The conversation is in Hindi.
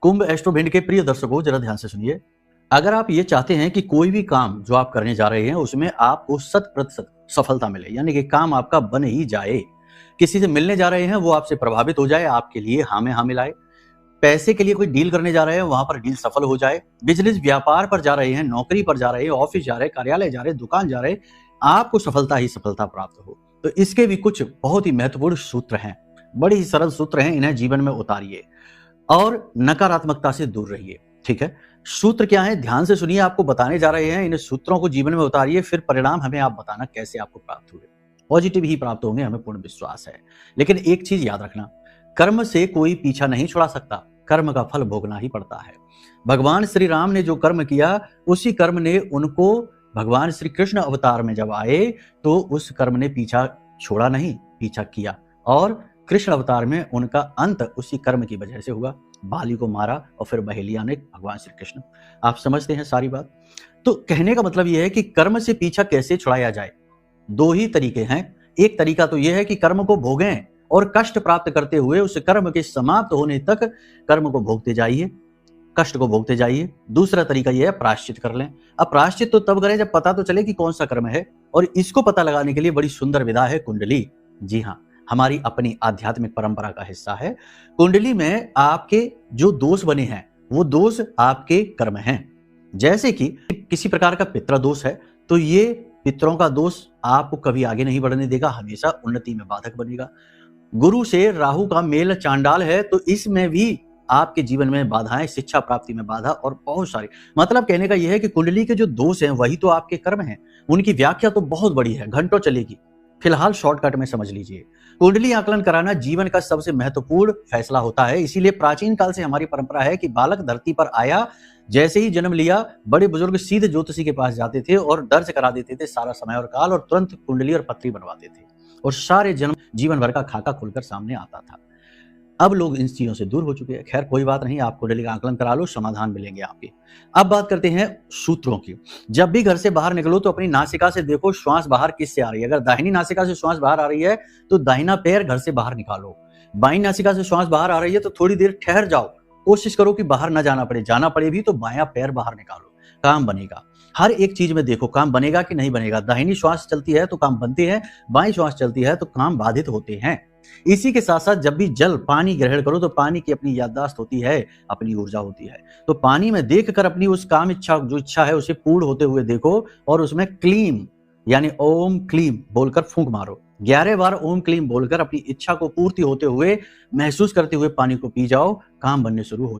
कुंभ एस्ट्रोभिंड के प्रिय दर्शकों, जरा ध्यान से सुनिए। अगर आप ये चाहते हैं कि कोई भी काम जो आप करने जा रहे हैं उसमें आपको 100% सफलता मिले, यानी कि काम आपका बन ही जाए, किसी से मिलने जा रहे हैं वो आपसे प्रभावित हो जाए, आपके लिए हाँ में हाँ मिलाए, पैसे के लिए कोई डील करने जा रहे हैं वहां पर डील सफल हो जाए, बिजनेस व्यापार पर जा रहे हैं, नौकरी पर जा रहे हैं, ऑफिस जा रहे हैं, कार्यालय जा रहे हैं, दुकान जा रहे हैं, आपको सफलता ही सफलता प्राप्त हो। तो इसके भी कुछ बहुत ही महत्वपूर्ण सूत्र हैं, बड़े ही सरल सूत्र हैं, इन्हें जीवन में उतारिए और नकारात्मकता से दूर रहिए। ठीक है, सूत्र क्या है, ध्यान से सुनिए, आपको बताने जा रहे हैं। इन सूत्रों को जीवन में उतारिए, फिर परिणाम हमें आप बताना कैसे आपको प्राप्त हुए। पॉजिटिव ही प्राप्त होंगे, हमें पूर्ण विश्वास है। लेकिन एक चीज याद रखना, कर्म से कोई पीछा नहीं छुड़ा सकता, कर्म का फल भोगना ही पड़ता है। भगवान श्री राम ने जो कर्म किया, उसी कर्म ने उनको, भगवान श्री कृष्ण अवतार में जब आए तो उस कर्म ने पीछा छोड़ा नहीं, पीछा किया, और कृष्ण अवतार में उनका अंत उसी कर्म की वजह से हुआ। बाली को मारा और फिर बहेलिया ने भगवान श्री कृष्ण। आप समझते हैं सारी बात। तो कहने का मतलब यह है कि कर्म से पीछा कैसे छुड़ाया जाए। दो ही तरीके हैं। एक तरीका तो यह है कि कर्म को भोगें और कष्ट प्राप्त करते हुए उस कर्म के समाप्त होने तक कर्म को भोगते जाइए, कष्ट को भोगते जाइए। दूसरा तरीका यह है प्रायश्चित कर लें। अब प्रायश्चित तो तब करें जब पता तो चले कि कौन सा कर्म है, और इसको पता लगाने के लिए बड़ी सुंदर विधा है कुंडली। जी हाँ, हमारी अपनी आध्यात्मिक परंपरा का हिस्सा है। कुंडली में आपके जो दोष बने हैं वो दोष आपके कर्म हैं। जैसे कि किसी प्रकार का पितृ दोष है तो ये पितरों का दोष आपको कभी आगे नहीं बढ़ने देगा, हमेशा उन्नति में बाधक बनेगा। गुरु से राहु का मेल चांडाल है तो इसमें भी आपके जीवन में बाधाएं, शिक्षा प्राप्ति में बाधा और बहुत सारी, मतलब कहने का यह है कि कुंडली के जो दोष हैं वही तो आपके कर्म हैं। उनकी व्याख्या तो बहुत बड़ी है, घंटों चलेगी, फिलहाल शॉर्टकट में समझ लीजिए। कुंडली आकलन कराना जीवन का सबसे महत्वपूर्ण फैसला होता है। इसीलिए प्राचीन काल से हमारी परंपरा है कि बालक धरती पर आया, जैसे ही जन्म लिया, बड़े बुजुर्ग सीधे ज्योतिषी के पास जाते थे और दर्ज करा देते थे सारा समय और काल, और तुरंत कुंडली और पत्री बनवाते थे और सारे जन्म जीवन भर का खाका खुलकर सामने आता था। अब लोग इन चीजों से दूर हो चुके हैं। खैर कोई बात नहीं, आप कुंडली का आकलन करा लो, समाधान मिलेंगे आपके। अब बात करते हैं सूत्रों की। जब भी घर से बाहर निकलो तो अपनी नासिका से देखो श्वास बाहर किससे आ रही है। अगर दाहिनी नासिका से श्वास बाहर आ रही है तो दाहिना पैर घर से बाहर निकालो। बाईं नासिका से श्वास बाहर आ रही है तो थोड़ी देर ठहर जाओ, कोशिश करो कि बाहर ना जाना पड़े, जाना पड़े भी तो बायां पैर बाहर निकालो, काम बनेगा। हर एक चीज में देखो काम बनेगा कि नहीं बनेगा। दाहिनी श्वास चलती है तो काम बनते हैं, बाईं श्वास चलती है तो काम बाधित होते हैं। इसी के साथ साथ जब भी जल पानी ग्रहण करो तो पानी की अपनी याददाश्त होती है, अपनी ऊर्जा होती है। तो पानी में देखकर अपनी उस काम इच्छा, जो इच्छा है उसे पूर्ण होते हुए देखो और उसमें क्लीम यानी ओम क्लीम बोलकर फूंक मारो। 11 बार ओम क्लीम बोलकर अपनी इच्छा को पूर्ति होते हुए महसूस करते हुए पानी को पी जाओ, काम बनने शुरू हो।